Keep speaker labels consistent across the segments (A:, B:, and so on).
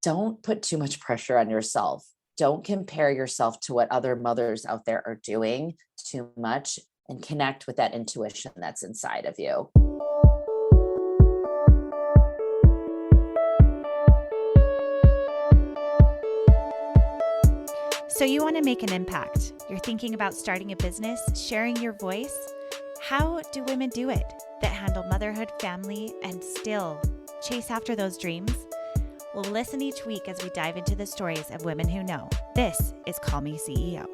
A: don't put too much pressure on yourself. Don't compare yourself to what other mothers out there are doing too much, and connect with that intuition that's inside of you.
B: So you want to make an impact. You're thinking about starting a business, sharing your voice. How do women do it that handle motherhood, family, and still chase after those dreams? Well, listen each week as we dive into the stories of women who know. This is Call Me CEO.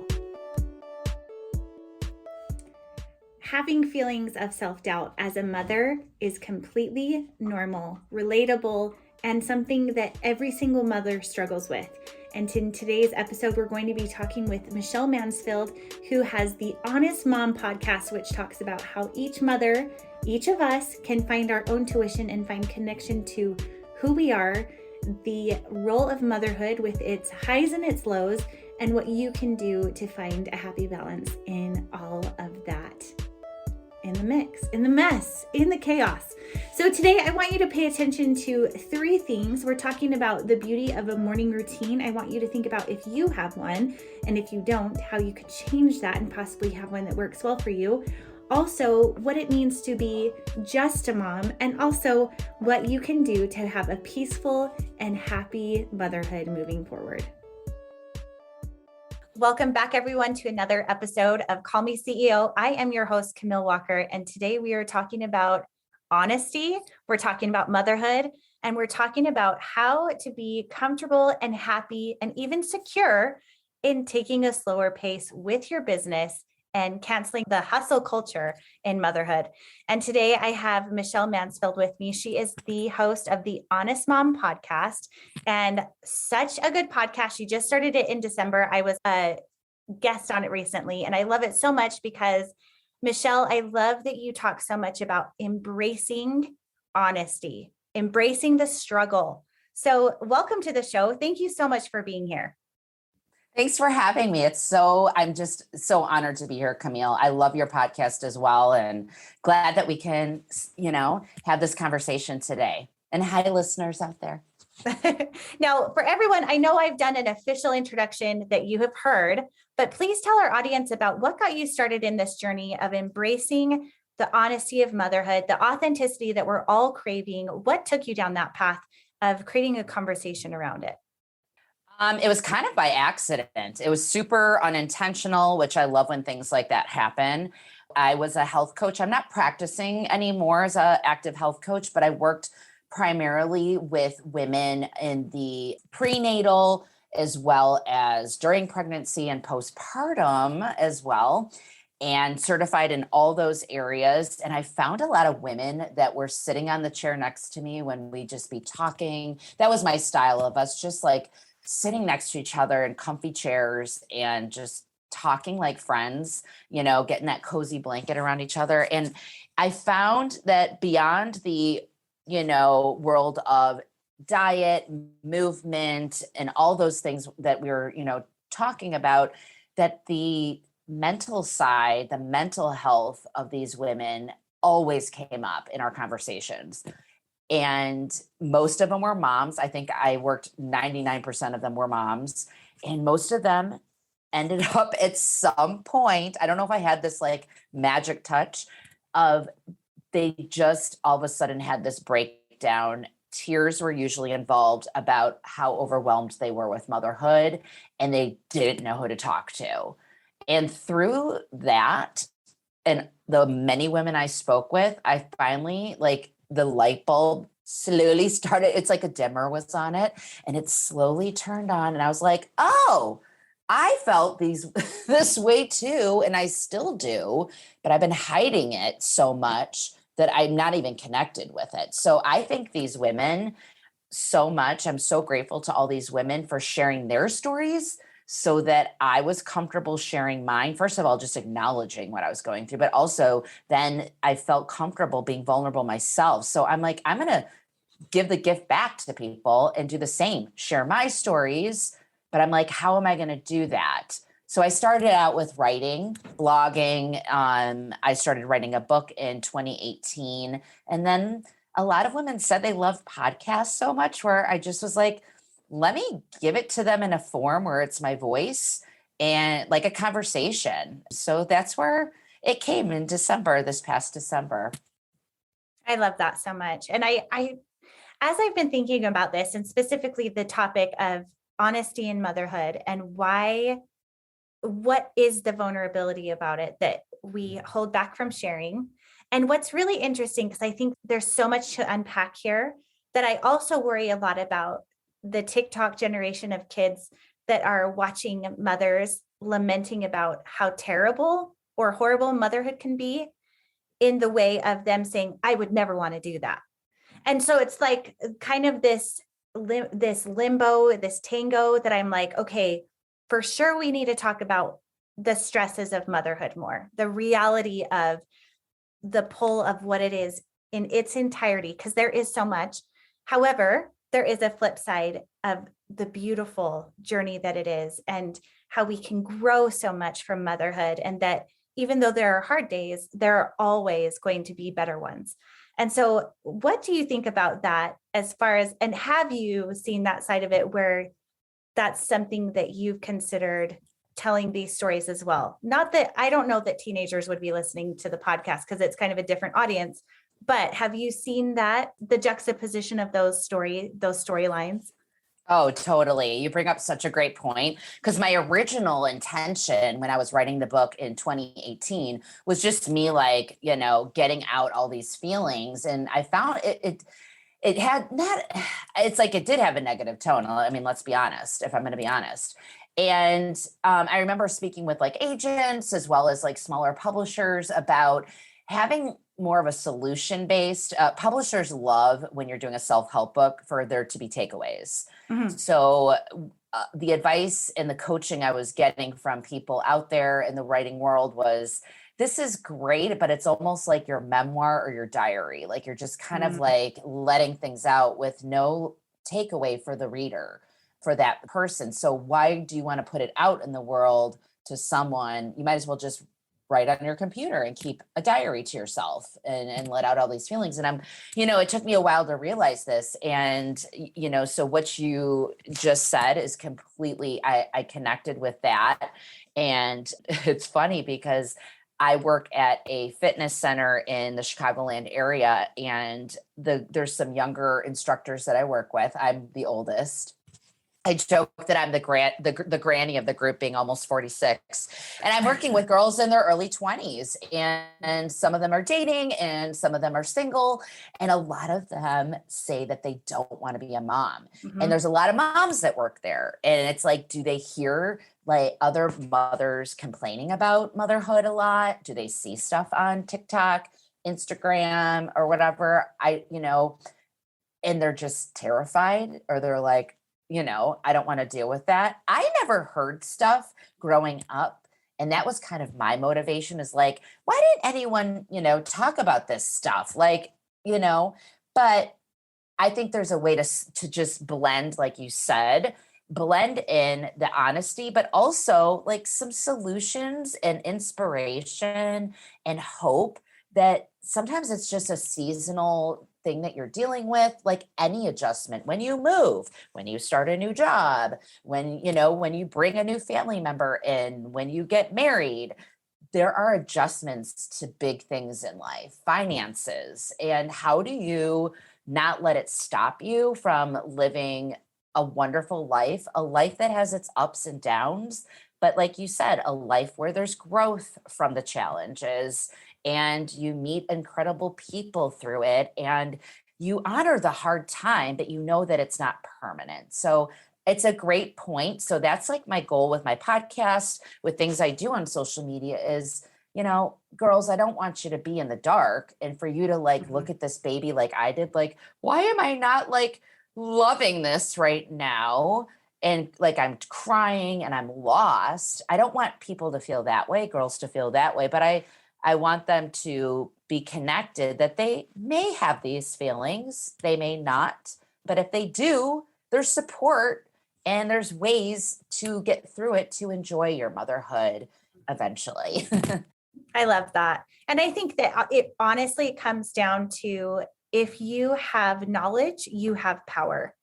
B: Having feelings of self-doubt as a mother is completely normal, relatable, and something that every single mother struggles with. And in today's episode, we're going to be talking with Michelle Mansfield, who has the Honest Mom podcast, which talks about how each mother, each of us, can find our own tuition and find connection to who we are, the role of motherhood with its highs and its lows, and what you can do to find a happy balance in all of that. In the mix, in the mess, in the chaos. So today I want you to pay attention to three things. We're talking about the beauty of a morning routine. I want you to think about if you have one, and if you don't, how you could change that and possibly have one that works well for you. Also, what it means to be just a mom, and also what you can do to have a peaceful and happy motherhood moving forward. Welcome back, everyone, to another episode of Call Me CEO. I am your host, Camille Walker, and today we are talking about honesty. We're talking about motherhood, and we're talking about how to be comfortable and happy and even secure in taking a slower pace with your business and canceling the hustle culture in motherhood. And today I have Michelle Mansfield with me. She is the host of the Honest Mom podcast, and such a good podcast. She just started it in December. I was a guest on it recently, and I love it so much because, Michelle, I love that you talk so much about embracing honesty, embracing the struggle. So welcome to the show. Thank you so much for being here.
A: Thanks for having me. I'm just so honored to be here, Camille. I love your podcast as well, and glad that we can, have this conversation today. And hi, listeners out there.
B: Now, for everyone, I know I've done an official introduction that you have heard, but please tell our audience about what got you started in this journey of embracing the honesty of motherhood, the authenticity that we're all craving. What took you down that path of creating a conversation around it?
A: It was kind of by accident. It was super unintentional, which I love when things like that happen. I was a health coach. I'm not practicing anymore as an active health coach, but I worked primarily with women in the prenatal as well as during pregnancy and postpartum as well, and certified in all those areas. And I found a lot of women that were sitting on the chair next to me when we just be talking. That was my style of us, just like sitting next to each other in comfy chairs and just talking like friends, getting that cozy blanket around each other. And I found that beyond the, world of diet, movement, and all those things that we were, talking about, that the mental side, the mental health of these women always came up in our conversations. And most of them were moms. I think I worked 99% of them were moms. And most of them ended up at some point, I don't know if I had this like magic touch of they just all of a sudden had this breakdown. Tears were usually involved about how overwhelmed they were with motherhood, and they didn't know who to talk to. And through that, and the many women I spoke with, I finally the light bulb slowly started. It's like a dimmer was on it, and it slowly turned on. And I was like, oh, I felt this way too. And I still do, but I've been hiding it so much that I'm not even connected with it. So I thank these women so much. I'm so grateful to all these women for sharing their stories so that I was comfortable sharing mine. First of all, just acknowledging what I was going through, but also then I felt comfortable being vulnerable myself. So I'm like, I'm going to give the gift back to people and do the same, share my stories. But I'm like, how am I going to do that? So I started out with writing, blogging. I started writing a book in 2018. And then a lot of women said they love podcasts so much where I just was like, let me give it to them in a form where it's my voice and like a conversation. So that's where it came in December, this past December.
B: I love that so much. And as I've been thinking about this, and specifically the topic of honesty in motherhood and what is the vulnerability about it that we hold back from sharing? And what's really interesting, because I think there's so much to unpack here, that I also worry a lot about the TikTok generation of kids that are watching mothers lamenting about how terrible or horrible motherhood can be, in the way of them saying, I would never want to do that. And so it's like kind of this limbo, this tango that I'm like, okay, for sure we need to talk about the stresses of motherhood more, the reality of the pull of what it is in its entirety, because there is so much. However, there is a flip side of the beautiful journey that it is, and how we can grow so much from motherhood, and that even though there are hard days, there are always going to be better ones. And so what do you think about that, as far as, and have you seen that side of it where that's something that you've considered telling these stories as well? Not that, I don't know that teenagers would be listening to the podcast because it's kind of a different audience, but have you seen that, the juxtaposition of those storylines?
A: Oh, totally. You bring up such a great point, because my original intention when I was writing the book in 2018 was just me, like, getting out all these feelings. And I found it had not, it's like it did have a negative tone. I mean, let's be honest, if I'm going to be honest. And I remember speaking with like agents as well as like smaller publishers about having more of a solution based. Publishers love when you're doing a self-help book for there to be takeaways. Mm-hmm. So the advice and the coaching I was getting from people out there in the writing world was, this is great, but it's almost like your memoir or your diary. Like you're just kind of like letting things out with no takeaway for the reader, for that person. So why do you want to put it out in the world to someone? You might as well just write on your computer and keep a diary to yourself and let out all these feelings. And it took me a while to realize this. And, so what you just said is completely, I connected with that. And it's funny because I work at a fitness center in the Chicagoland area, and there's some younger instructors that I work with. I'm the oldest. I joke that I'm the granny of the group, being almost 46, and I'm working with girls in their early 20s, and some of them are dating and some of them are single. And a lot of them say that they don't want to be a mom. Mm-hmm. And there's a lot of moms that work there. And it's like, do they hear like other mothers complaining about motherhood a lot? Do they see stuff on TikTok, Instagram, or whatever? And they're just terrified, or they're like, I don't want to deal with that. I never heard stuff growing up. And that was kind of my motivation, is like, why didn't anyone, talk about this stuff? Like, but I think there's a way to just blend, like you said, blend in the honesty, but also like some solutions and inspiration and hope that sometimes it's just a seasonal thing that you're dealing with, like any adjustment when you move, when you start a new job, when you bring a new family member in, when you get married. There are adjustments to big things in life, finances. And how do you not let it stop you from living a wonderful life, a life that has its ups and downs, but like you said, a life where there's growth from the challenges, and you meet incredible people through it, and you honor the hard time, but you know that it's not permanent. So it's a great point. So that's like my goal with my podcast, with things I do on social media is, girls, I don't want you to be in the dark, and for you to like look at this baby like I did, like, why am I not like loving this right now? And like, I'm crying and I'm lost. I don't want people to feel that way, girls to feel that way, but I want them to be connected, that they may have these feelings, they may not, but if they do, there's support and there's ways to get through it, to enjoy your motherhood eventually.
B: I love that. And I think that it honestly comes down to, if you have knowledge, you have power.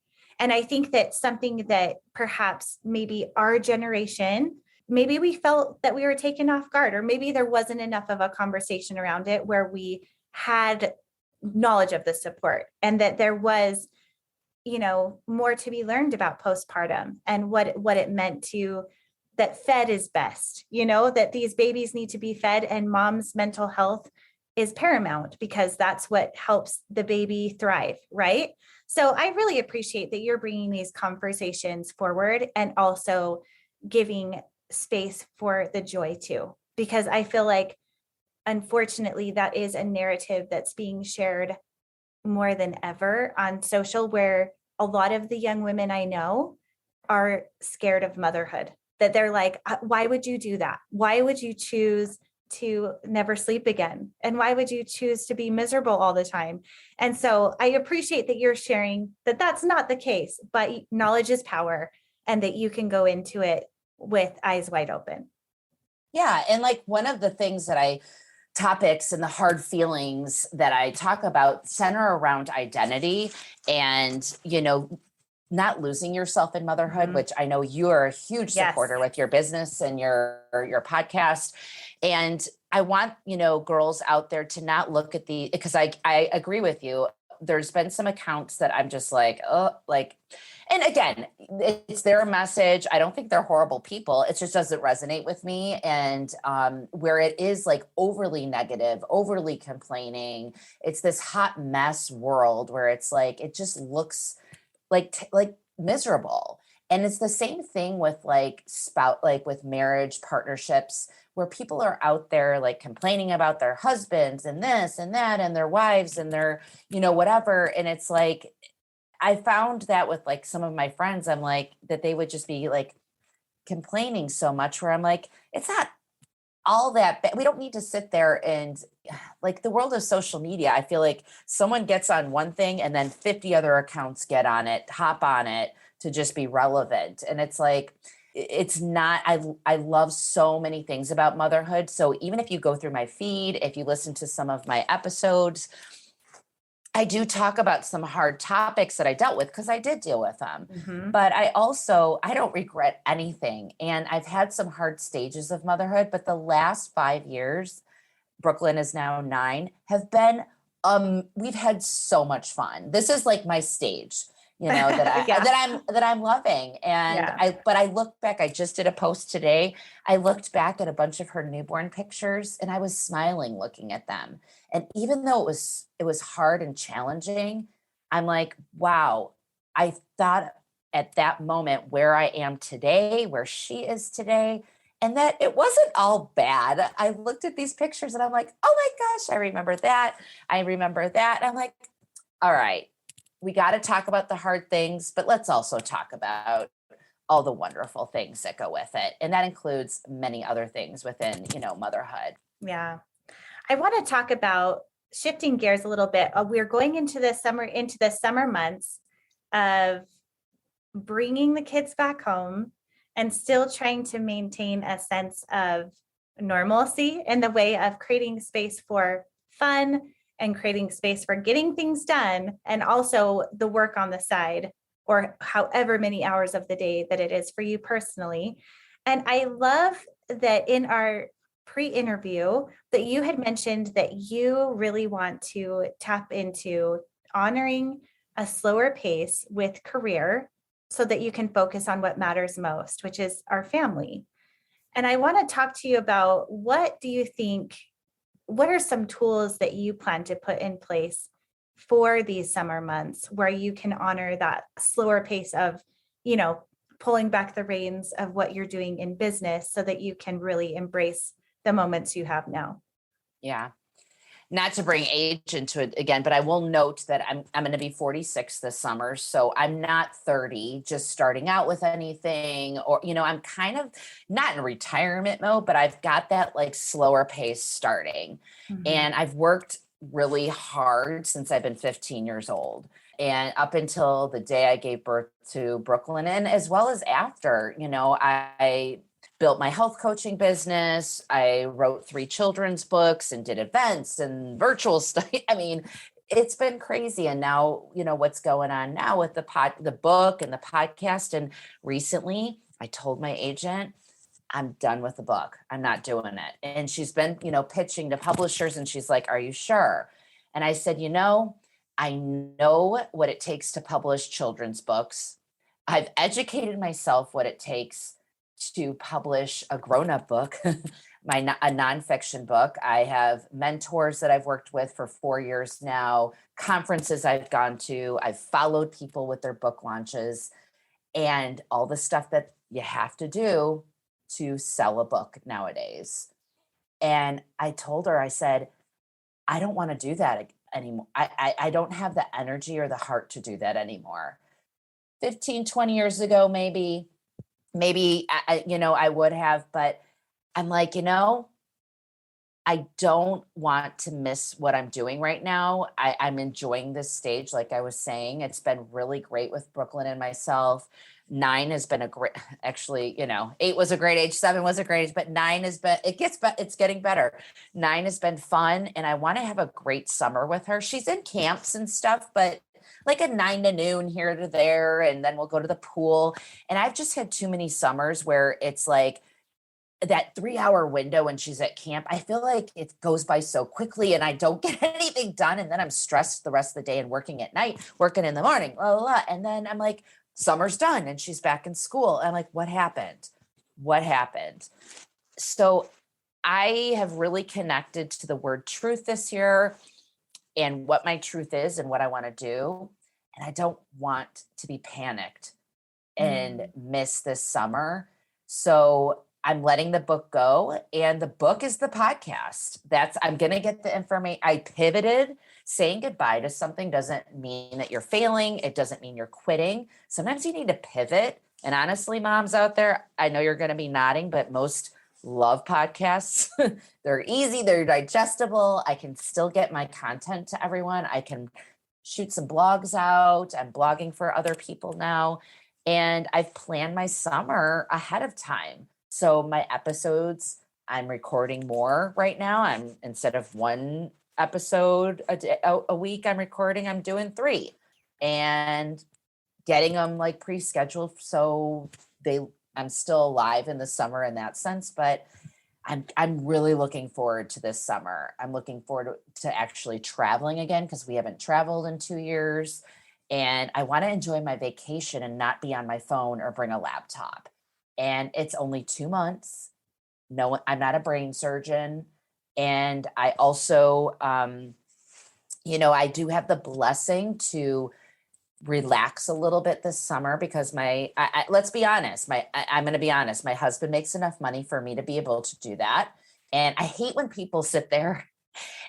B: And I think that something that perhaps maybe our generation, maybe we felt that we were taken off guard, or maybe there wasn't enough of a conversation around it where we had knowledge of the support, and that there was, more to be learned about postpartum and what it meant to, that fed is best, that these babies need to be fed, and mom's mental health is paramount because that's what helps the baby thrive, right? So I really appreciate that you're bringing these conversations forward and also giving space for the joy too, because I feel like, unfortunately, that is a narrative that's being shared more than ever on social, where a lot of the young women I know are scared of motherhood, that they're like, why would you do that? Why would you choose to never sleep again? And why would you choose to be miserable all the time? And so I appreciate that you're sharing that that's not the case, but knowledge is power, and that you can go into it with eyes wide open.
A: Yeah. And like one of the things topics and the hard feelings that I talk about center around identity and, not losing yourself in motherhood, which I know you are a huge supporter with your business and your podcast. And I want, girls out there to not look at because I agree with you. There's been some accounts that I'm just like, and again, it's their message. I don't think they're horrible people. It just doesn't resonate with me. And where it is like overly negative, overly complaining, it's this hot mess world where it's like, it just looks like miserable. And it's the same thing with with marriage partnerships, where people are out there like complaining about their husbands and this and that and their wives and their, whatever. And it's like, I found that with like some of my friends, I'm like, that they would just be like complaining so much, where I'm like, it's not all that bad. We don't need to sit there and like the world of social media. I feel like someone gets on one thing and then 50 other accounts get on it, hop on it to just be relevant. And it's like, it's not, I love so many things about motherhood. So even if you go through my feed, if you listen to some of my episodes, I do talk about some hard topics that I dealt with because I did deal with them. But I don't regret anything. And I've had some hard stages of motherhood, but the last 5 years, Brooklyn is now 9, have been, we've had so much fun. This is like my stage, that I'm loving. And but I look back, I just did a post today. I looked back at a bunch of her newborn pictures and I was smiling looking at them. And even though it was hard and challenging, I'm like, wow, I thought at that moment where I am today, where she is today, and that it wasn't all bad. I looked at these pictures and I'm like, oh my gosh, I remember that. I remember that. And I'm like, all right, we got to talk about the hard things, but let's also talk about all the wonderful things that go with it. And that includes many other things within, motherhood.
B: Yeah. I want to talk about shifting gears a little bit. We're going into the summer months of bringing the kids back home and still trying to maintain a sense of normalcy in the way of creating space for fun and creating space for getting things done, and also the work on the side, or however many hours of the day that it is for you personally. And I love that in our pre-interview that you had mentioned that you really want to tap into honoring a slower pace with career so that you can focus on what matters most, which is our family. And I want to talk to you about what are some tools that you plan to put in place for these summer months where you can honor that slower pace of, pulling back the reins of what you're doing in business so that you can really embrace the moments you have now.
A: Yeah. Not to bring age into it again, but I will note that I'm going to be 46 this summer. So I'm not 30, just starting out with anything, or, I'm kind of not in retirement mode, but I've got that like slower pace starting. And I've worked really hard since I've been 15 years old, and up until the day I gave birth to Brooklyn, and as well as after, I built my health coaching business. I wrote 3 children's books and did events and virtual stuff. I mean, it's been crazy. And now, what's going on now with the book and the podcast. And recently I told my agent, I'm done with the book. I'm not doing it. And she's been, pitching to publishers, and she's like, are you sure? And I said, I know what it takes to publish children's books. I've educated myself what it takes to publish a grown-up book, a nonfiction book. I have mentors that I've worked with for 4 years now, conferences I've gone to. I've followed people with their book launches, and all the stuff that you have to do to sell a book nowadays. And I told her, I said, I don't want to do that anymore. I don't have the energy or the heart to do that anymore. 15, 20 years ago, maybe I would have, but I'm like, I don't want to miss what I'm doing right now. I'm enjoying this stage. Like I was saying, it's been really great with Brooklyn and myself. 9 has been a great, actually, 8 was a great age, 7 was a great age, but 9 has been, it's getting better. 9 has been fun. And I want to have a great summer with her. She's in camps and stuff, but like a 9 to noon here to there. And then we'll go to the pool. And I've just had too many summers where it's like that 3-hour window when she's at camp. I feel like it goes by so quickly and I don't get anything done. And then I'm stressed the rest of the day and working at night, working in the morning, blah, blah, blah. And then I'm like, summer's done and she's back in school. I'm like, what happened? What happened? So I have really connected to the word truth this year and what my truth is and what I want to do. And I don't want to be panicked and miss this summer. So I'm letting the book go, and the book is the podcast. I'm going to get the information. I pivoted. Saying goodbye to something doesn't mean that you're failing. It doesn't mean you're quitting. Sometimes you need to pivot. And honestly, moms out there, I know you're going to be nodding, but most love podcasts. They're easy. They're digestible. I can still get my content to everyone. I can shoot some blogs out. I'm blogging for other people now. And I've planned my summer ahead of time. So my episodes, I'm recording more right now. I'm instead of 1 episode a week I'm doing 3 and getting them like pre-scheduled. So I'm still alive in the summer in that sense, but I'm really looking forward to this summer. I'm looking forward to actually traveling again, because we haven't traveled in 2 years. And I want to enjoy my vacation and not be on my phone or bring a laptop. And it's only 2 months. No, I'm not a brain surgeon. And I also, I do have the blessing to relax a little bit this summer because let's be honest, I'm going to be honest. My husband makes enough money for me to be able to do that. And I hate when people sit there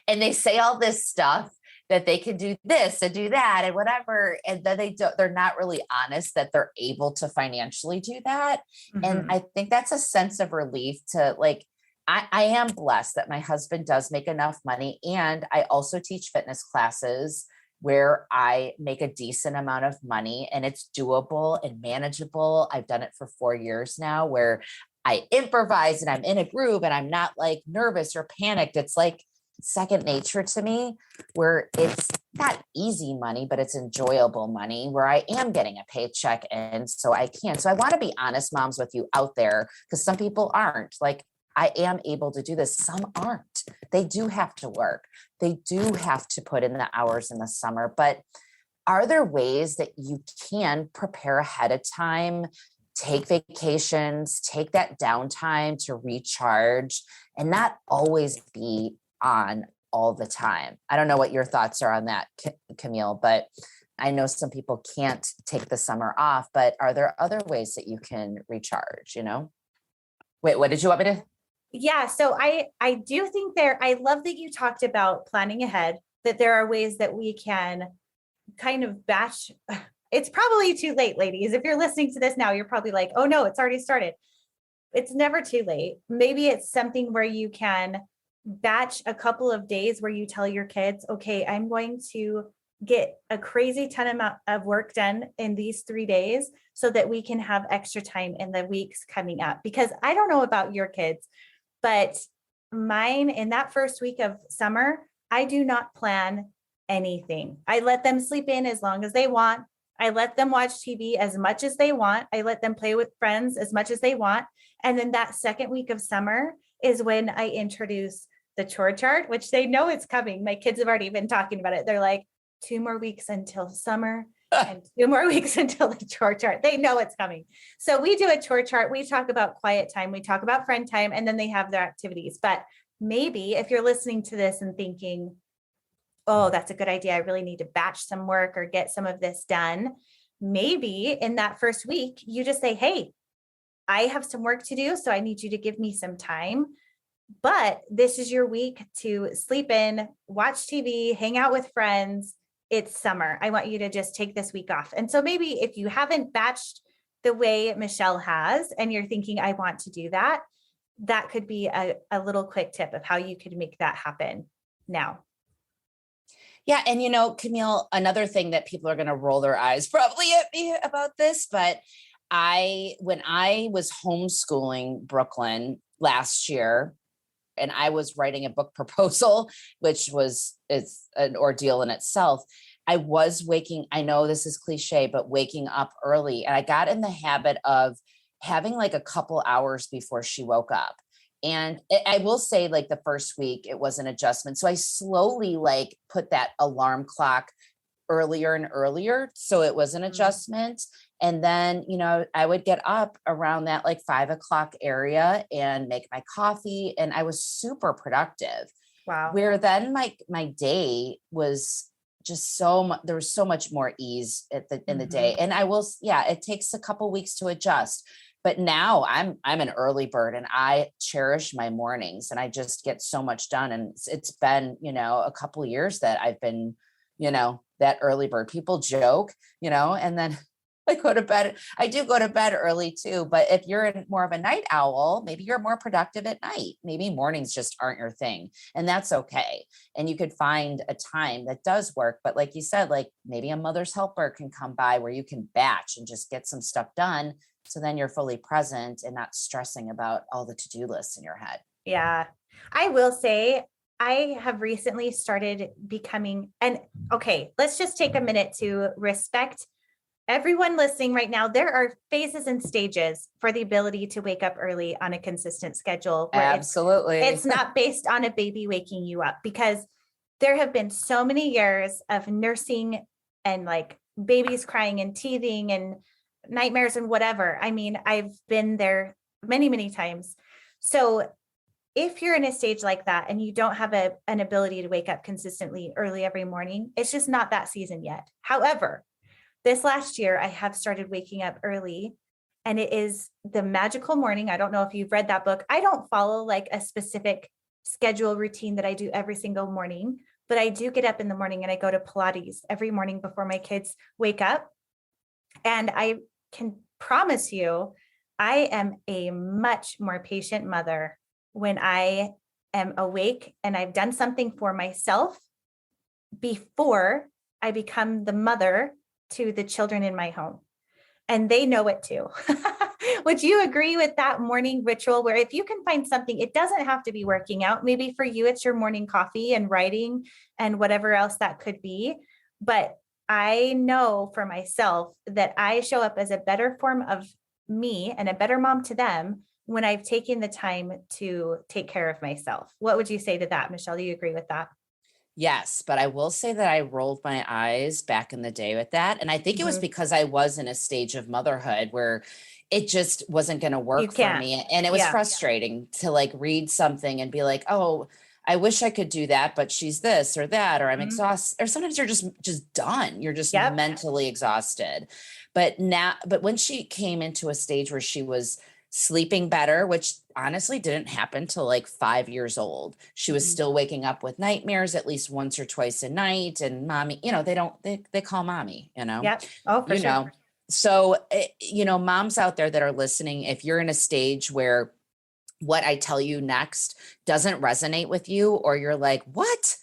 A: and they say all this stuff that they can do this and do that and whatever. And then they're not really honest that they're able to financially do that. Mm-hmm. And I think that's a sense of relief to like, I am blessed that my husband does make enough money. And I also teach fitness classes where I make a decent amount of money and it's doable and manageable. I've done it for 4 years now where I improvise and I'm in a groove and I'm not like nervous or panicked. It's like second nature to me, where it's not easy money, but it's enjoyable money where I am getting a paycheck. And so I want to be honest, moms, with you out there, because some people aren't. Like, I am able to do this. Some aren't. They do have to work. They do have to put in the hours in the summer. But are there ways that you can prepare ahead of time, take vacations, take that downtime to recharge, and not always be on all the time? I don't know what your thoughts are on that, Camille, but I know some people can't take the summer off, but are there other ways that you can recharge, Wait, what did you want me to?
B: Yeah. So I do think I love that you talked about planning ahead, that there are ways that we can kind of batch. It's probably too late, ladies. If you're listening to this now, you're probably like, oh no, it's already started. It's never too late. Maybe it's something where you can batch a couple of days where you tell your kids, okay, I'm going to get a crazy ton amount of work done in these 3 days so that we can have extra time in the weeks coming up. Because I don't know about your kids, but mine in that first week of summer, I do not plan anything. I let them sleep in as long as they want. I let them watch TV as much as they want. I let them play with friends as much as they want. And then that second week of summer is when I introduce the chore chart, which they know it's coming. My kids have already been talking about it. They're like, 2 more weeks until summer and 2 more weeks until the chore chart. They know it's coming. So we do a chore chart. We talk about quiet time. We talk about friend time, and then they have their activities. But maybe if you're listening to this and thinking, oh, that's a good idea, I really need to batch some work or get some of this done. Maybe in that first week, you just say, hey, I have some work to do, so I need you to give me some time. But this is your week to sleep in, watch TV, hang out with friends. It's summer. I want you to just take this week off. And so maybe if you haven't batched the way Michelle has, and you're thinking, I want to do that, that could be a little quick tip of how you could make that happen now.
A: Yeah. And, Camille, another thing that people are going to roll their eyes probably at me about this, but when I was homeschooling Brooklyn last year, and I was writing a book proposal, which it's an ordeal in itself. I was I know this is cliche, but waking up early. And I got in the habit of having like a couple hours before she woke up. And I will say, like, the first week, it was an adjustment. So I slowly put that alarm clock earlier and earlier. So it was an adjustment. And then, I would get up around that 5 o'clock area and make my coffee. And I was super productive.
B: Wow.
A: Where then my day was just there was so much more ease in the day. And it takes a couple weeks to adjust. But now I'm an early bird, and I cherish my mornings, and I just get so much done. And it's been, a couple of years that I've been, that early bird. People joke, and then I go to bed. I do go to bed early too. But if you're more of a night owl, maybe you're more productive at night. Maybe mornings just aren't your thing, and that's okay. And you could find a time that does work. But like you said, maybe a mother's helper can come by where you can batch and just get some stuff done. So then you're fully present and not stressing about all the to-do lists in your head.
B: Yeah. I will say I have recently started becoming, and okay, let's just take a minute to respect everyone listening right now. There are phases and stages for the ability to wake up early on a consistent schedule.
A: Absolutely.
B: It's not based on a baby waking you up, because there have been so many years of nursing and babies crying and teething and nightmares and whatever. I mean, I've been there many, many times. So if you're in a stage like that and you don't have an ability to wake up consistently early every morning, it's just not that season yet. However, this last year, I have started waking up early, and it is the magical morning. I don't know if you've read that book. I don't follow a specific schedule routine that I do every single morning, but I do get up in the morning and I go to Pilates every morning before my kids wake up. And I can promise you, I am a much more patient mother when I am awake and I've done something for myself before I become the mother to the children in my home. And they know it too. Would you agree with that morning ritual where if you can find something, it doesn't have to be working out. Maybe for you, it's your morning coffee and writing and whatever else that could be. But I know for myself that I show up as a better form of me and a better mom to them when I've taken the time to take care of myself. What would you say to that, Michelle? Do you agree with that?
A: Yes, but I will say that I rolled my eyes back in the day with that. And I think it was because I was in a stage of motherhood where it just wasn't going to work for me. And it was frustrating to read something and be like, oh, I wish I could do that, but she's this or that, or I'm exhausted. Or sometimes you're just done. You're just mentally exhausted. But when she came into a stage where she was sleeping better, which honestly didn't happen till 5 years old. She was still waking up with nightmares at least once or twice a night. And mommy, they call mommy,
B: Yep. Oh, for sure.
A: So, moms out there that are listening, if you're in a stage where what I tell you next doesn't resonate with you, or you're like, what?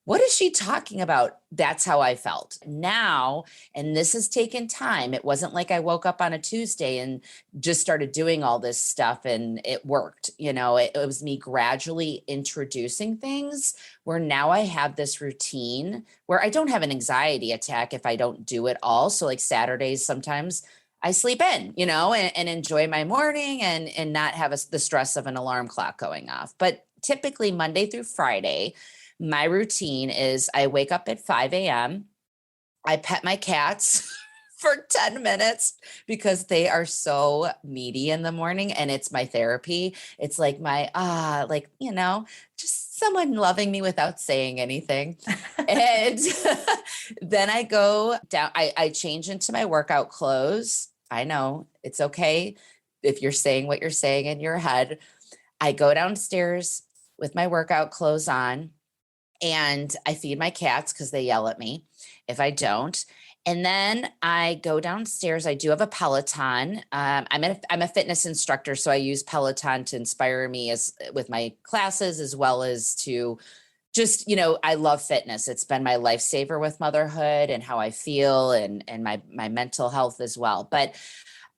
A: what is she talking about? That's how I felt now. And this has taken time. It wasn't like I woke up on a Tuesday and just started doing all this stuff and it worked. It was me gradually introducing things where now I have this routine where I don't have an anxiety attack if I don't do it all. So like Saturdays, sometimes I sleep in, and enjoy my morning and not have the stress of an alarm clock going off. But typically Monday through Friday, my routine is I wake up at 5 a.m. I pet my cats for 10 minutes because they are so needy in the morning and it's my therapy. It's like my, just someone loving me without saying anything. And then I go down, I change into my workout clothes. I know it's okay if you're saying what you're saying in your head. I go downstairs with my workout clothes on. And I feed my cats because they yell at me if I don't. And then I go downstairs. I do have a Peloton. I'm a fitness instructor, so I use Peloton to inspire me with my classes, as well as to just, I love fitness. It's been my lifesaver with motherhood and how I feel and my mental health as well. But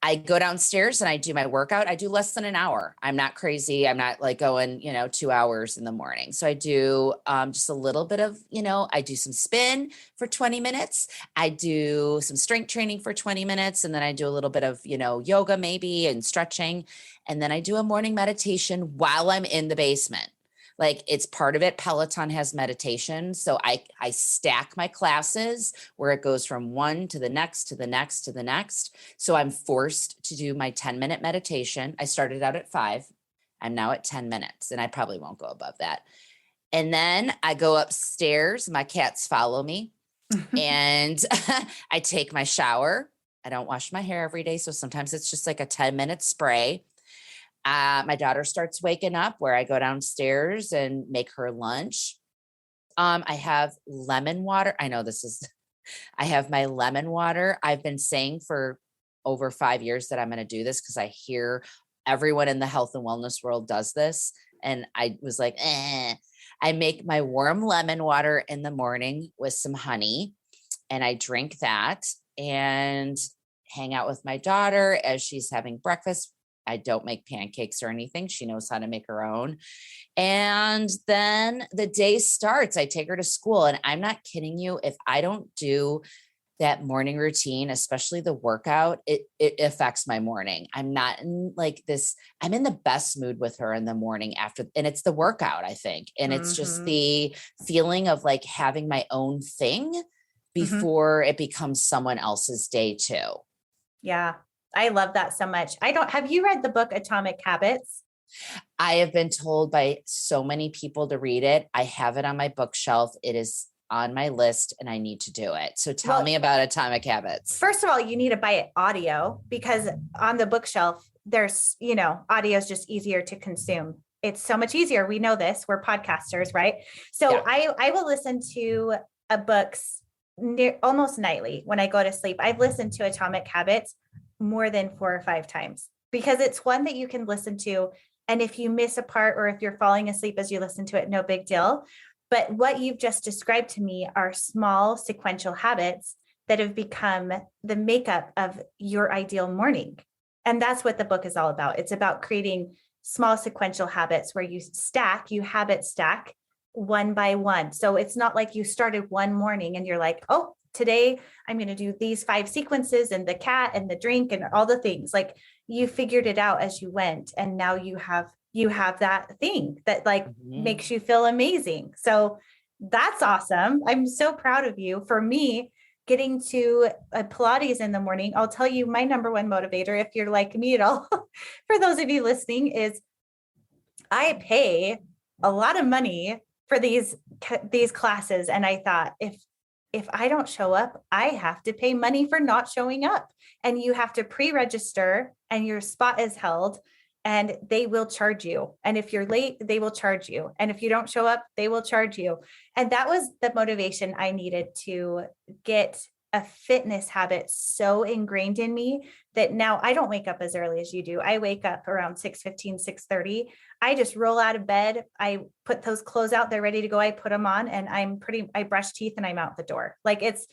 A: I go downstairs and I do my workout. I do less than an hour. I'm not crazy. I'm not like going, 2 hours in the morning. So I do just a little bit of, I do some spin for 20 minutes. I do some strength training for 20 minutes. And then I do a little bit of, yoga maybe and stretching. And then I do a morning meditation while I'm in the basement. Like it's part of it. Peloton has meditation. So I stack my classes where it goes from one to the next, to the next, to the next. So I'm forced to do my 10-minute meditation. I started out at 5. I'm now at 10 minutes and I probably won't go above that. And then I go upstairs. My cats follow me and I take my shower. I don't wash my hair every day. So sometimes it's just like a 10-minute spray. My daughter starts waking up where I go downstairs and make her lunch. I have lemon water. I have my lemon water. I've been saying for over 5 years that I'm going to do this because I hear everyone in the health and wellness world does this. And I was like, I make my warm lemon water in the morning with some honey and I drink that and hang out with my daughter as she's having breakfast. I don't make pancakes or anything. She knows how to make her own. And then the day starts. I take her to school. And I'm not kidding you. If I don't do that morning routine, especially the workout, it affects my morning. I'm not in like this. I'm in the best mood with her in the morning after. And it's the workout, I think. And it's just the feeling of like having my own thing before it becomes someone else's day too.
C: Yeah. I love that so much. Have you read the book Atomic Habits?
A: I have been told by so many people to read it. I have it on my bookshelf. It is on my list and I need to do it. So tell me about Atomic Habits.
C: First of all, you need to buy it audio because on the bookshelf, there's, audio is just easier to consume. It's so much easier. We know this. We're podcasters, right? So yeah. I will listen to books almost nightly when I go to sleep. I've listened to Atomic Habits more than 4 or 5 times because it's one that you can listen to. And if you miss a part or if you're falling asleep as you listen to it, no big deal. But what you've just described to me are small sequential habits that have become the makeup of your ideal morning. And that's what the book is all about. It's about creating small sequential habits where you habit stack one by one. So it's not like you started one morning and you're like, oh, today I'm going to do these 5 sequences and the cat and the drink and all the things. Like you figured it out as you went. And now you have that thing that makes you feel amazing. So that's awesome. I'm so proud of you. For me, getting to Pilates in the morning, I'll tell you my number one motivator, if you're like me at all, for those of you listening, is I pay a lot of money for these classes. And I thought, if I don't show up, I have to pay money for not showing up. And you have to pre-register and your spot is held and they will charge you. And if you're late, they will charge you. And if you don't show up, they will charge you. And that was the motivation I needed to get a fitness habit so ingrained in me that now I don't wake up as early as you do. I wake up around 6:15, 6:30. I just roll out of bed. I put those clothes out. They're ready to go. I put them on and I brush teeth and I'm out the door. Like it's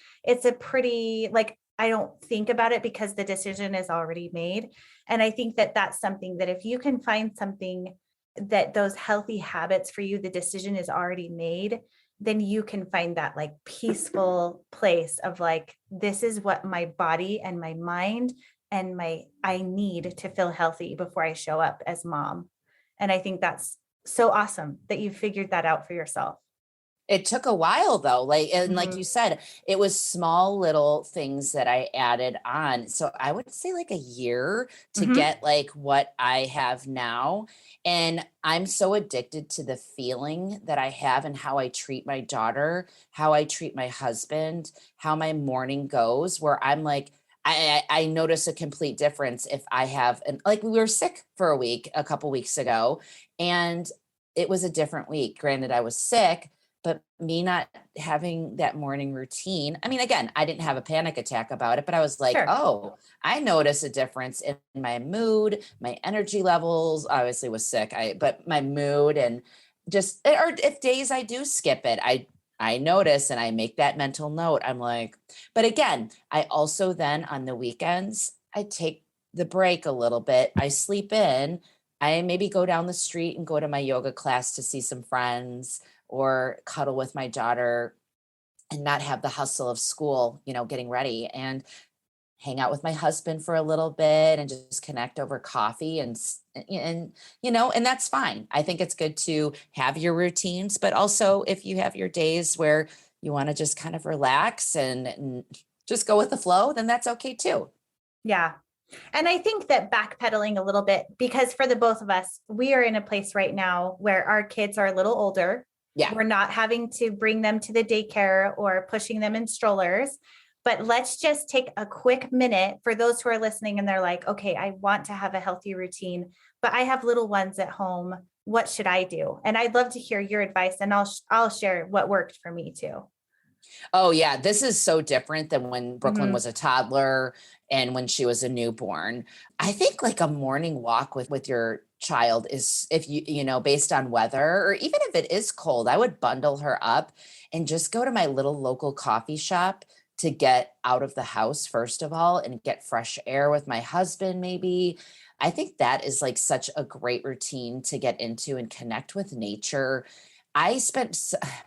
C: a pretty, like, I don't think about it because the decision is already made. And I think that that's something that if you can find something that those healthy habits for you, the decision is already made, then you can find that like peaceful place of like, this is what my body and my mind and I need to feel healthy before I show up as mom. And I think that's so awesome that you figured that out for yourself.
A: It took a while though, like
C: Mhm.
A: you said, it was small little things that I added on. So I would say like a year to
C: Mhm.
A: get like what I have now. And I'm so addicted to the feeling that I have and how I treat my daughter, how I treat my husband, how my morning goes, where I'm like, I notice a complete difference if I have, and like we were sick for a week, a couple weeks ago, and it was a different week. Granted, I was sick, but me not having that morning routine, I mean, again, I didn't have a panic attack about it, but I was like,
C: Sure.
A: oh, I notice a difference in my mood, my energy levels. Obviously was sick, but my mood and just, or if days I do skip it, I notice and I make that mental note. I'm like, but again, I also then on the weekends, I take the break a little bit. I sleep in. I maybe go down the street and go to my yoga class to see some friends or cuddle with my daughter and not have the hustle of school, getting ready and hang out with my husband for a little bit and just connect over coffee and that's fine. I think it's good to have your routines, but also if you have your days where you want to just kind of relax and just go with the flow, then that's okay too.
C: Yeah. And I think that backpedaling a little bit, because for the both of us, we are in a place right now where our kids are a little older.
A: Yeah.
C: We're not having to bring them to the daycare or pushing them in strollers. But let's just take a quick minute for those who are listening and they're like, okay, I want to have a healthy routine, but I have little ones at home. What should I do? And I'd love to hear your advice, and I'll share what worked for me too.
A: Oh yeah, this is so different than when Brooklyn
C: Mhm.
A: was a toddler and when she was a newborn. I think like a morning walk with your child is, if based on weather or even if it is cold, I would bundle her up and just go to my little local coffee shop to get out of the house first of all and get fresh air with my husband maybe. I think that is like such a great routine to get into and connect with nature.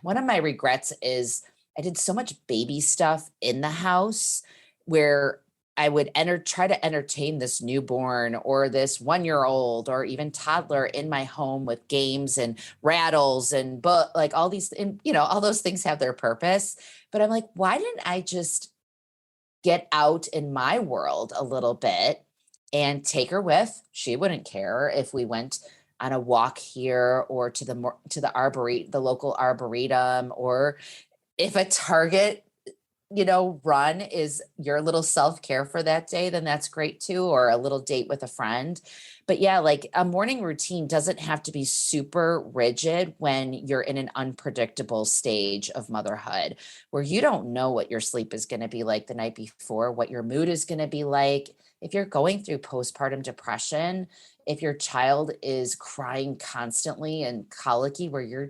A: One of my regrets is I did so much baby stuff in the house where I would try to entertain this newborn or this 1-year old or even toddler in my home with games and rattles and like all these, and all those things have their purpose. But I'm like, why didn't I just get out in my world a little bit and take her with? She wouldn't care if we went on a walk here or to the local arboretum, or if a Target, run is your little self-care for that day, then that's great too, or a little date with a friend. But yeah, like a morning routine doesn't have to be super rigid when you're in an unpredictable stage of motherhood where you don't know what your sleep is going to be like the night before, what your mood is going to be like. If you're going through postpartum depression, if your child is crying constantly and colicky where you're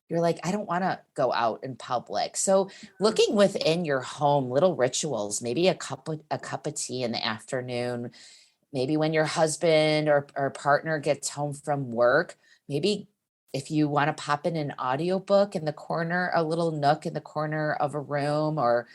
A: like, I don't want to go out in public. So looking within your home, little rituals, maybe a cup of tea in the afternoon, maybe when your husband or partner gets home from work, maybe if you want to pop in an audiobook in the corner, a little nook in the corner of a room, or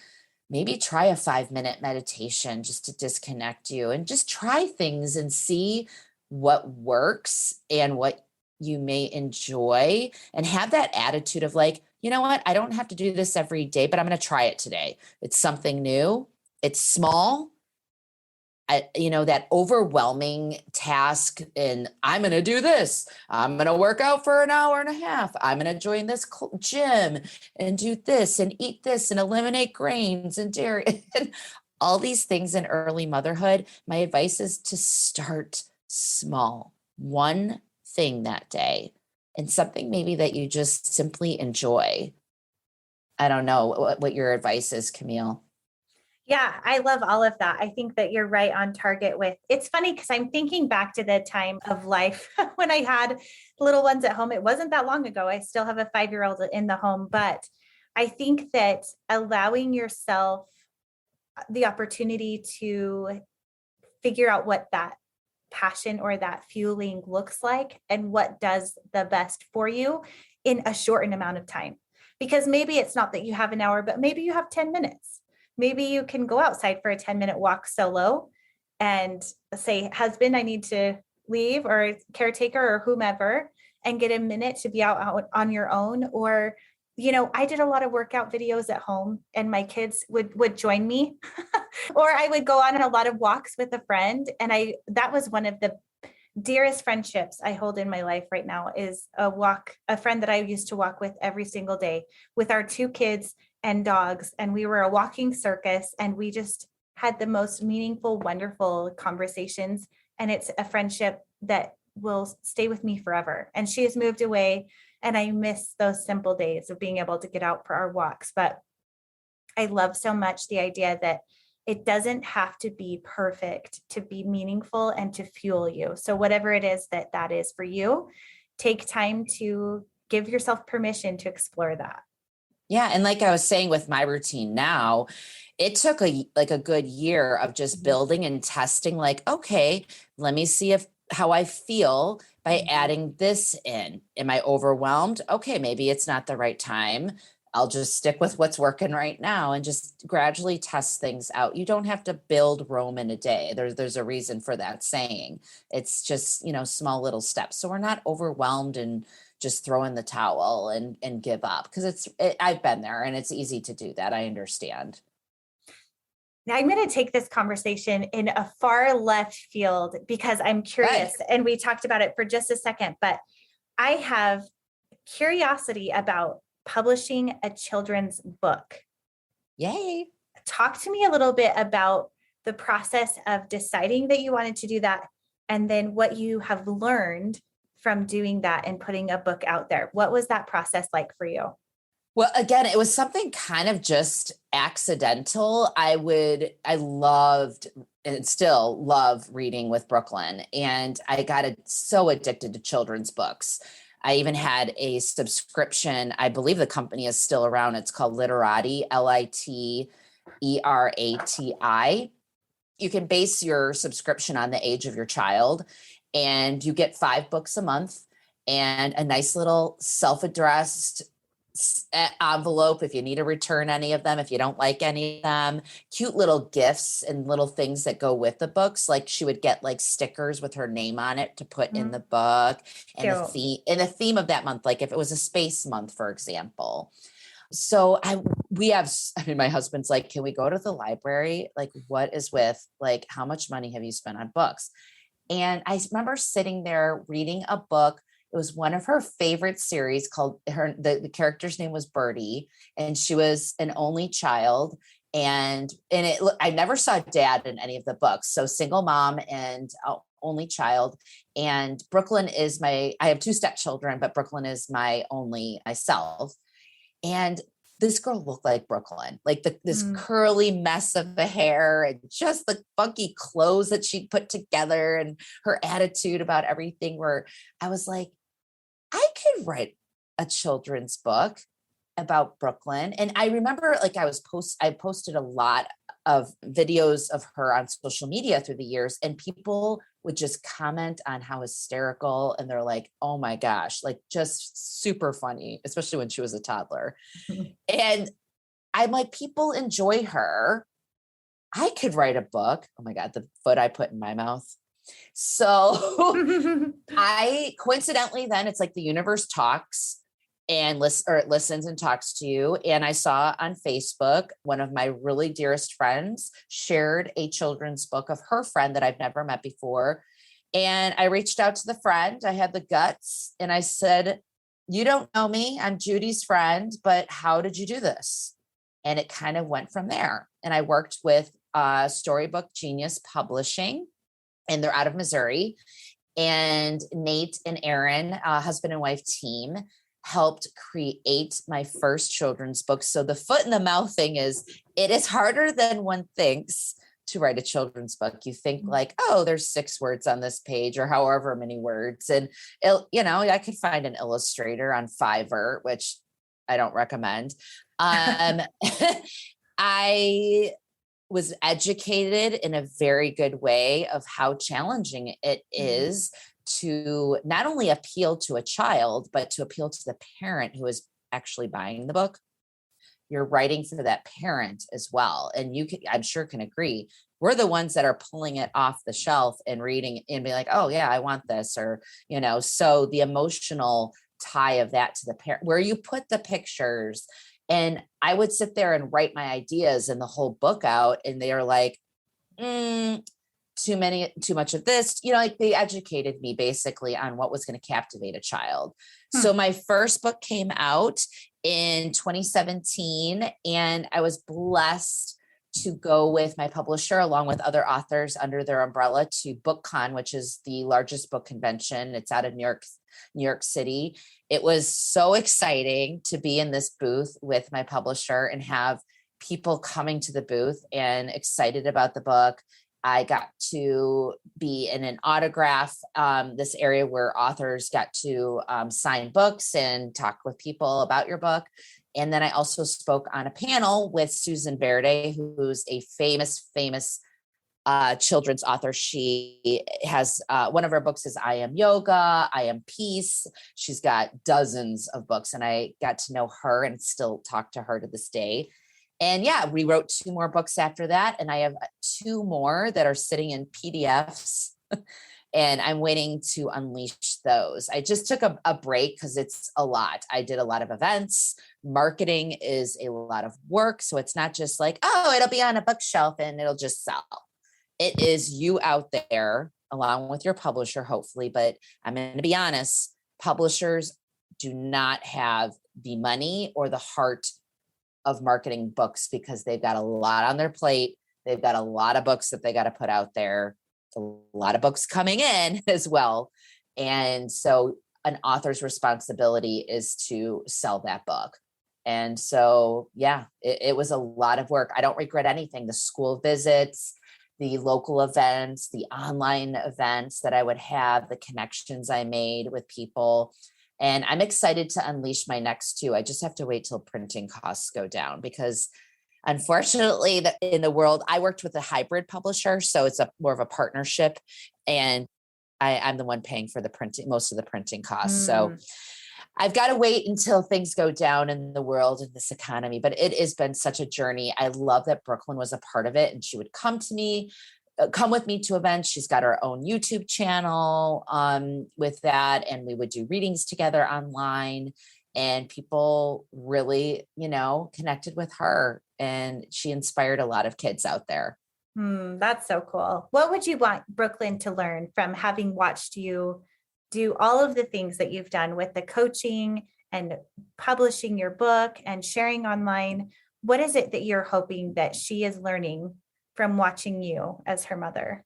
A: maybe try a 5-minute meditation just to disconnect you and just try things and see what works and what you may enjoy, and have that attitude of like, you know what? I don't have to do this every day, but I'm going to try it today. It's something new. It's small. That overwhelming task, and I'm going to do this. I'm going to work out for an hour and a half. I'm going to join this gym and do this and eat this and eliminate grains and dairy and all these things in early motherhood. My advice is to start small, one thing that day, and something maybe that you just simply enjoy. I don't know what your advice is, Camille.
C: Yeah, I love all of that. I think that you're right on target with, it's funny because I'm thinking back to the time of life when I had little ones at home. It wasn't that long ago. I still have a 5-year-old in the home, but I think that allowing yourself the opportunity to figure out what that passion or that fueling looks like and what does the best for you in a shortened amount of time. Because maybe it's not that you have an hour, but maybe you have 10 minutes. Maybe you can go outside for a 10-minute walk solo and say, husband, I need to leave, or caretaker or whomever, and get a minute to be out on your own. Or, I did a lot of workout videos at home and my kids would join me or I would go on a lot of walks with a friend. And that was one of the dearest friendships I hold in my life right now, is a friend that I used to walk with every single day with our 2 kids and dogs. And we were a walking circus and we just had the most meaningful, wonderful conversations. And it's a friendship that will stay with me forever. And she has moved away and I miss those simple days of being able to get out for our walks. But I love so much the idea that it doesn't have to be perfect to be meaningful and to fuel you. So whatever it is that is for you, take time to give yourself permission to explore that.
A: Yeah. And like I was saying with my routine now, it took a good year of just building and testing, like, okay, let me see how I feel by adding this in. Am I overwhelmed? Okay, maybe it's not the right time. I'll just stick with what's working right now and just gradually test things out. You don't have to build Rome in a day. There's a reason for that saying. It's just, small little steps. So we're not overwhelmed and just throw in the towel and give up, because I've been there and it's easy to do that. I understand.
C: Now I'm going to take this conversation in a far left field because I'm curious, and we talked about it for just a second, but I have curiosity about publishing a children's book.
A: Yay.
C: Talk to me a little bit about the process of deciding that you wanted to do that, and then what you have learned from doing that and putting a book out there. What was that process like for you?
A: Well, again, it was something kind of just accidental. I loved and still love reading with Brooklyn. And I got so addicted to children's books. I even had a subscription. I believe the company is still around. It's called Literati, Literati. You can base your subscription on the age of your child, and you get 5 books a month and a nice little self-addressed envelope if you need to return any of them, if you don't like any of them, cute little gifts and little things that go with the books. Like she would get like stickers with her name on it to put in the book, and the theme of that month, like if it was a space month, for example. So my husband's like, can we go to the library? Like, what is how much money have you spent on books? And I remember sitting there reading a book. It was one of her favorite series called the character's name was Birdie, and she was an only child. And I never saw dad in any of the books. So single mom and only child. And Brooklyn is I have 2 stepchildren, but Brooklyn is myself. And this girl looked like Brooklyn, like this curly mess of the hair and just the funky clothes that she put together and her attitude about everything, where I was like, I could write a children's book about Brooklyn. And I remember I posted a lot of videos of her on social media through the years, and people would just comment on how hysterical, and they're like, oh my gosh, like just super funny, especially when she was a toddler. And I'm like, people enjoy her. I could write a book. Oh my God, the foot I put in my mouth. So I coincidentally, then it's like the universe talks and listens and talks to you. And I saw on Facebook, one of my really dearest friends shared a children's book of her friend that I've never met before. And I reached out to the friend. I had the guts and I said, you don't know me. I'm Judy's friend, but how did you do this? And it kind of went from there. And I worked with Storybook Genius Publishing, and they're out of Missouri. And Nate and Aaron, husband and wife team, helped create my first children's book. So the foot in the mouth thing is, it is harder than one thinks to write a children's book. You think like, oh, there's 6 words on this page or however many words. And I could find an illustrator on Fiverr, which I don't recommend. I was educated in a very good way of how challenging it is to not only appeal to a child, but to appeal to the parent who is actually buying the book. You're writing for that parent as well. And I'm sure can agree, we're the ones that are pulling it off the shelf and reading and be like, oh yeah, I want this, or, so the emotional tie of that to the parent, where you put the pictures. And I would sit there and write my ideas and the whole book out, and they are like, too much of this, like they educated me basically on what was going to captivate a child. So my first book came out in 2017, and I was blessed to go with my publisher along with other authors under their umbrella to BookCon, which is the largest book convention. It's out of New York City. It was so exciting to be in this booth with my publisher and have people coming to the booth and excited about the book. I got to be in an autograph, this area where authors got to sign books and talk with people about your book. And then I also spoke on a panel with Susan Verde, who's a famous children's author. She has one of her books is I Am Yoga, I Am Peace. She's got dozens of books, and I got to know her and still talk to her to this day. And yeah, we wrote 2 more books after that. And I have 2 more that are sitting in PDFs and I'm waiting to unleash those. I just took a break because it's a lot. I did a lot of events. Marketing is a lot of work. So it's not just like, oh, it'll be on a bookshelf and it'll just sell. It is you out there along with your publisher, hopefully. But I'm going to be honest, publishers do not have the money or the heart of marketing books because they've got a lot on their plate. They've got a lot of books that they got to put out there, a lot of books coming in as well. And so an author's responsibility is to sell that book. And so, yeah, it was a lot of work. I don't regret anything. The school visits, the local events, the online events that I would have, the connections I made with people. And I'm excited to unleash my next 2. I just have to wait till printing costs go down because unfortunately in the world, I worked with a hybrid publisher. So it's more of a partnership, and I'm the one paying for the printing, most of the printing costs. So I've got to wait until things go down in the world in this economy, but it has been such a journey. I love that Brooklyn was a part of it, and she would come with me to events. She's got her own YouTube channel with that. And we would do readings together online, and people really, connected with her, and she inspired a lot of kids out there.
C: That's so cool. What would you want Brooklyn to learn from having watched you do all of the things that you've done with the coaching and publishing your book and sharing online? What is it that you're hoping that she is learning from watching you as her mother?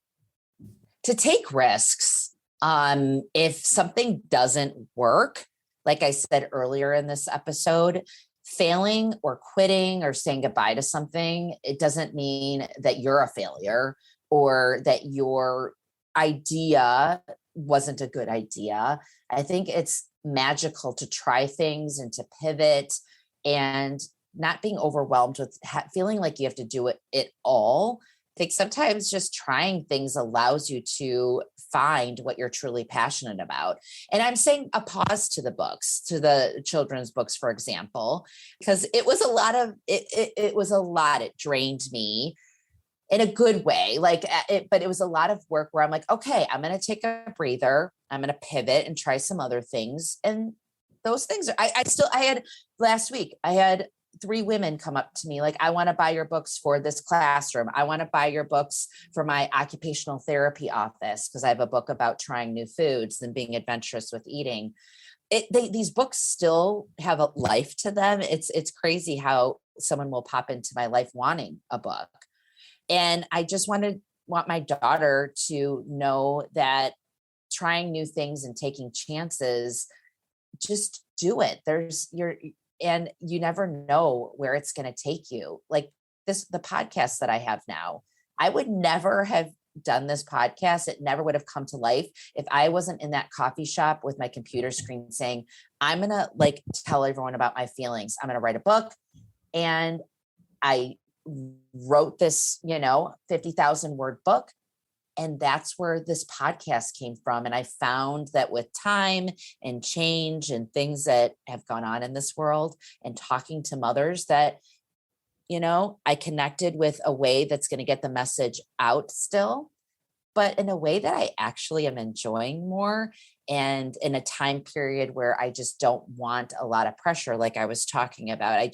A: To take risks. If something doesn't work, like I said earlier in this episode, failing or quitting or saying goodbye to something, it doesn't mean that you're a failure or that your idea wasn't a good idea. I think it's magical to try things and to pivot and not being overwhelmed with feeling like you have to do it all. I think sometimes just trying things allows you to find what you're truly passionate about. And I'm saying a pause to the books, to the children's books, for example, because it was a lot of, it drained me in a good way, but it was a lot of work where I'm like, okay, I'm going to take a breather. I'm going to pivot and try some other things. And those things last week, I had 3 women come up to me like, I want to buy your books for this classroom. I want to buy your books for my occupational therapy office because I have a book about trying new foods and being adventurous with eating. These books still have a life to them. It's crazy how someone will pop into my life wanting a book. And I just want my daughter to know that trying new things and taking chances just do it. And you never know where it's going to take you. Like the podcast that I have now, I would never have done this podcast. It never would have come to life if I wasn't in that coffee shop with my computer screen saying, I'm going to like tell everyone about my feelings. I'm going to write a book. And I wrote this, 50,000 word book. And that's where this podcast came from. And I found that with time and change and things that have gone on in this world and talking to mothers that, I connected with a way that's going to get the message out still, but in a way that I actually am enjoying more. And in a time period where I just don't want a lot of pressure, like I was talking about.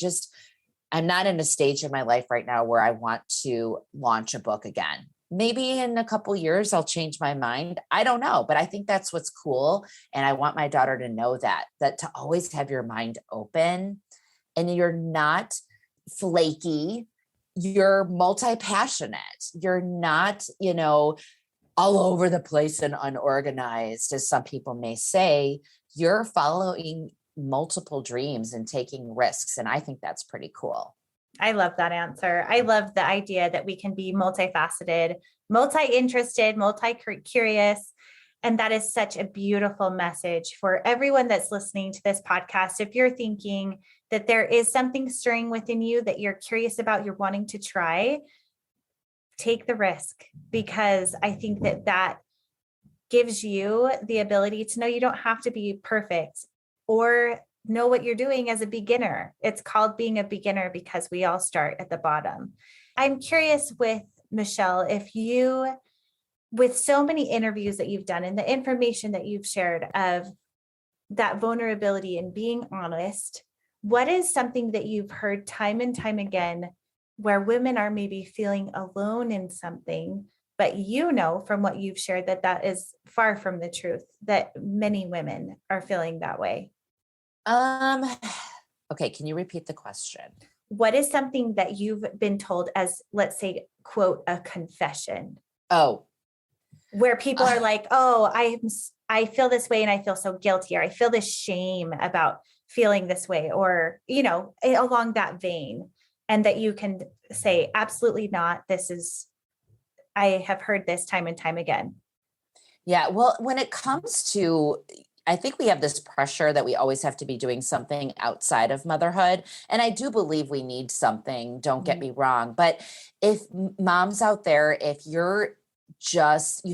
A: I'm not in a stage of my life right now where I want to launch a book again. Maybe in a couple years, I'll change my mind. I don't know, but I think that's what's cool. And I want my daughter to know that to always have your mind open and you're not flaky, you're multi-passionate. You're not, all over the place and unorganized, as some people may say. You're following multiple dreams and taking risks. And I think that's pretty cool.
C: I love that answer. I love the idea that we can be multifaceted, multi-interested, multi-curious. And that is such a beautiful message for everyone that's listening to this podcast. If you're thinking that there is something stirring within you that you're curious about, you're wanting to try, take the risk, because I think that gives you the ability to know you don't have to be perfect or know what you're doing as a beginner. It's called being a beginner because we all start at the bottom. I'm curious with Michelle, if you, with so many interviews that you've done and the information that you've shared of that vulnerability and being honest, what is something that you've heard time and time again where women are maybe feeling alone in something, but from what you've shared that is far from the truth, that many women are feeling that way?
A: Okay. Can you repeat the question?
C: What is something that you've been told as, let's say, quote, a confession?
A: Oh,
C: where people are like, oh, I feel this way and I feel so guilty, or I feel this shame about feeling this way, or, along that vein, and that you can say, absolutely not. I have heard this time and time again.
A: Yeah. Well, when it comes to, I think we have this pressure that we always have to be doing something outside of motherhood. And I do believe we need something, don't get me wrong. But if moms out there, if you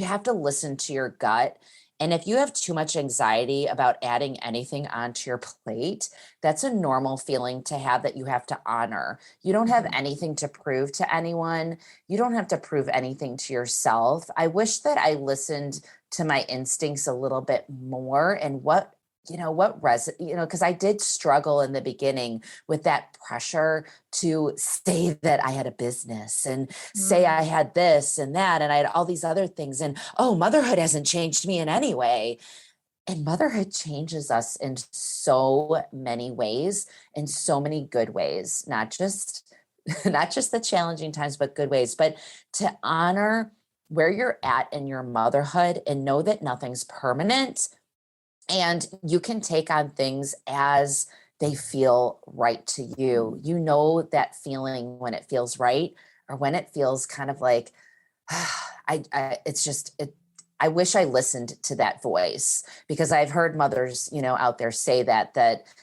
A: have to listen to your gut. And if you have too much anxiety about adding anything onto your plate, that's a normal feeling to have that you have to honor. You don't have anything to prove to anyone. You don't have to prove anything to yourself. I wish that I listened to my instincts a little bit more and because I did struggle in the beginning with that pressure to say that I had a business and say I had this and that, and I had all these other things. And, motherhood hasn't changed me in any way. And motherhood changes us in so many ways, in so many good ways, not just the challenging times, but good ways. But to honor where you're at in your motherhood and know that nothing's permanent. And you can take on things as they feel right to you. You know that feeling when it feels right, or when it feels kind of like, I wish I listened to that voice, because I've heard mothers, out there say that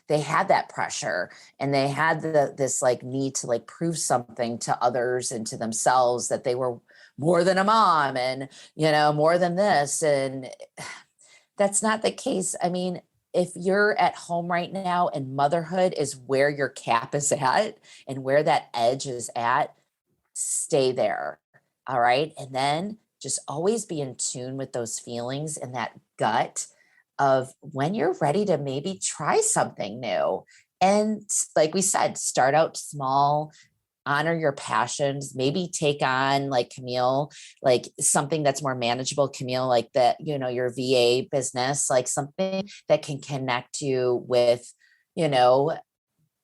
A: they had that pressure and they had this like need to like prove something to others and to themselves that they were more than a mom and, more than this. And that's not the case. I mean, if you're at home right now and motherhood is where your cap is at and where that edge is at, stay there. All right. And then just always be in tune with those feelings and that gut of when you're ready to maybe try something new. And like we said, start out small, honor your passions, maybe take on, like Camille, like something that's more manageable, Camille, like that, your VA business, like something that can connect you with,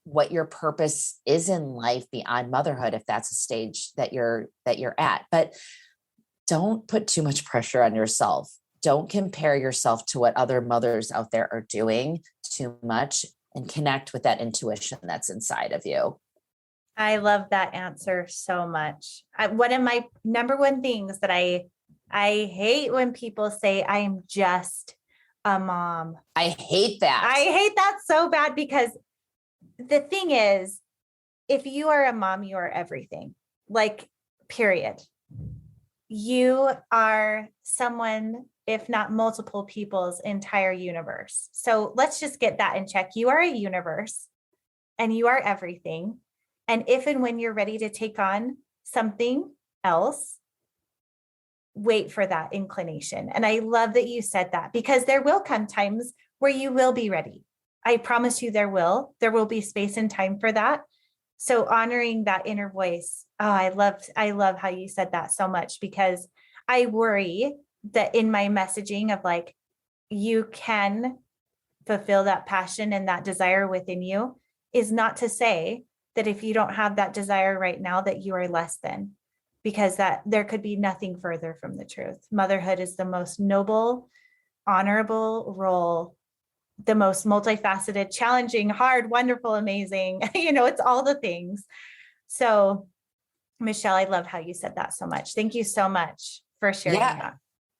A: what your purpose is in life beyond motherhood, if that's a stage that you're at. But don't put too much pressure on yourself. Don't compare yourself to what other mothers out there are doing too much. and connect with that intuition that's inside of you.
C: I love that answer so much. One of my number one things that I hate when people say I am just a mom.
A: I hate that.
C: I hate that so bad, because the thing is, if you are a mom, you are everything, like, period. You are someone, if not multiple people's entire universe. So let's just get that in check. You are a universe and you are everything. And if and when you're ready to take on something else, wait for that inclination. And I love that you said that, because there will come times where you will be ready. I promise you there will be space and time for that. So honoring that inner voice. Oh, I love how you said that so much, because I worry that in my messaging of like, you can fulfill that passion and that desire within you, is not to say that if you don't have that desire right now, that you are less than, because that there could be nothing further from the truth. Motherhood is the most noble, honorable role, the most multifaceted, challenging, hard, wonderful, amazing. It's all the things. So Michelle, I love how you said that so much. Thank you so much for sharing that.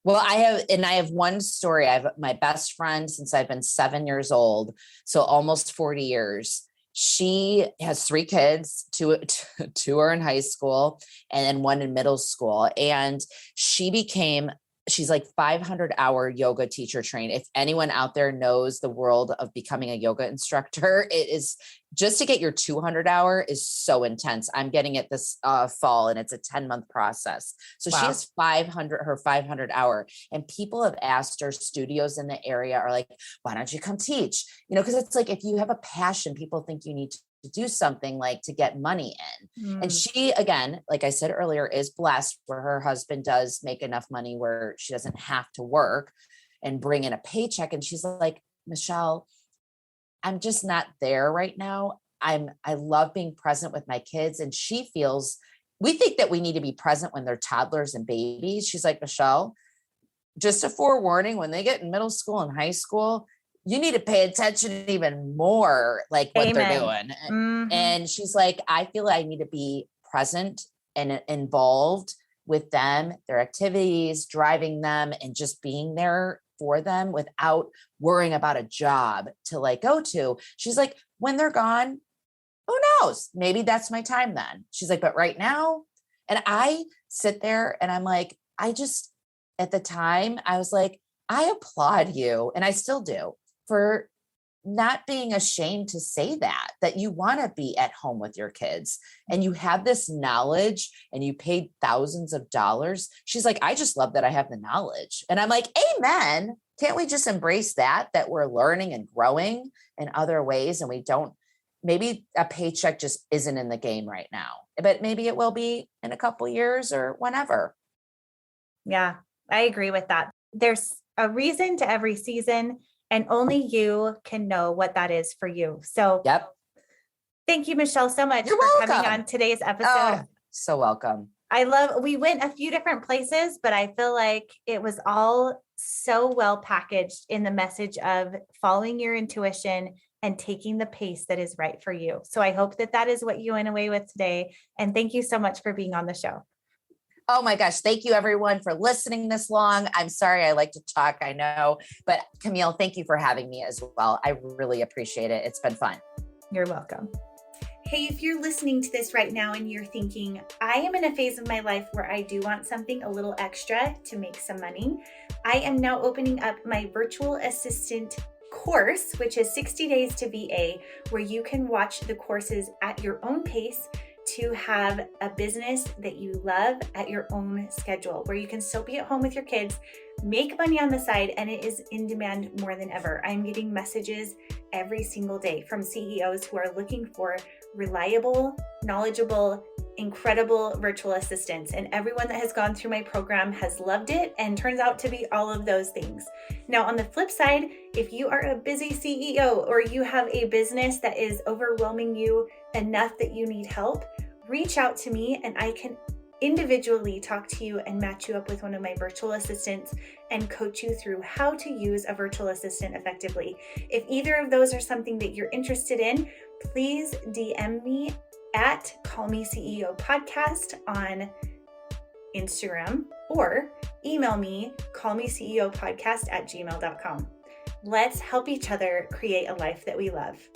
A: Well, I have one story. I have my best friend since I've been 7 years old. So almost 40 years. She has 3 kids, two are in high school and then 1 in middle school. And she's like 500-hour yoga teacher trained. If anyone out there knows the world of becoming a yoga instructor, it is just to get your 200-hour is so intense. I'm getting it this fall, and it's a 10-month process. So wow. She has 500-hour, and people have asked her, studios in the area are like, why don't you come teach? Because it's like, if you have a passion, people think you need to do something like to get money in. And she, again, like I said earlier, is blessed where her husband does make enough money where she doesn't have to work and bring in a paycheck. And she's like, Michelle, I'm just not there right now. I love being present with my kids. And she feels, we think that we need to be present when they're toddlers and babies. She's like, Michelle, just a forewarning, when they get in middle school and high school, you need to pay attention even more, like what Amen. They're doing. Mm-hmm. And she's like, I feel like I need to be present and involved with them, their activities, driving them, and just being there for them without worrying about a job to like go to. She's like, when they're gone, who knows? Maybe that's my time then. She's like, but right now, and I sit there and I'm like, at the time I was like, I applaud you. And I still do, for not being ashamed to say that you want to be at home with your kids and you have this knowledge and you paid thousands of dollars. She's like, I just love that I have the knowledge. And I'm like, amen. Can't we just embrace that we're learning and growing in other ways? And we don't, maybe a paycheck just isn't in the game right now, but maybe it will be in a couple years or whenever.
C: Yeah, I agree with that. There's a reason to every season, and only you can know what that is for you. So
A: yep.
C: Thank you, Michelle, so much
A: You're
C: for
A: welcome.
C: coming on today's episode.
A: Oh, so welcome.
C: We went a few different places, but I feel like it was all so well packaged in the message of following your intuition and taking the pace that is right for you. So I hope that is what you went away with today. And thank you so much for being on the show.
A: Oh my gosh. Thank you everyone for listening this long. I'm sorry. I like to talk, I know, but Camille, thank you for having me as well. I really appreciate it. It's been fun.
C: You're welcome.
B: Hey, if you're listening to this right now and you're thinking, I am in a phase of my life where I do want something a little extra to make some money, I am now opening up my virtual assistant course, which is 60 Days to VA, where you can watch the courses at your own pace to have a business that you love at your own schedule, where you can still be at home with your kids, make money on the side, and it is in demand more than ever. I'm getting messages every single day from CEOs who are looking for reliable, knowledgeable, incredible virtual assistants. And everyone that has gone through my program has loved it and turns out to be all of those things. Now, on the flip side, if you are a busy CEO or you have a business that is overwhelming you enough that you need help, reach out to me and I can individually talk to you and match you up with one of my virtual assistants and coach you through how to use a virtual assistant effectively. If either of those are something that you're interested in, please DM me at Call Me CEO Podcast on Instagram or email me callmeceopodcast@gmail.com. Let's help each other create a life that we love.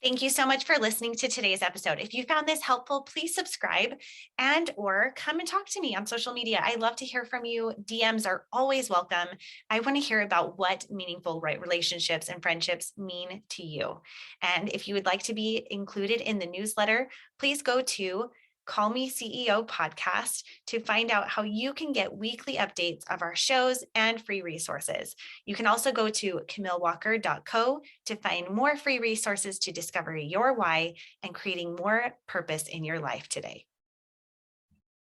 C: Thank you so much for listening to today's episode. If you found this helpful, please subscribe and or come and talk to me on social media. I love to hear from you. DMs are always welcome. I want to hear about what meaningful relationships and friendships mean to you. And if you would like to be included in the newsletter, please go to Call Me CEO Podcast to find out how you can get weekly updates of our shows and free resources. You can also go to camillewalker.co to find more free resources to discover your why and creating more purpose in your life today.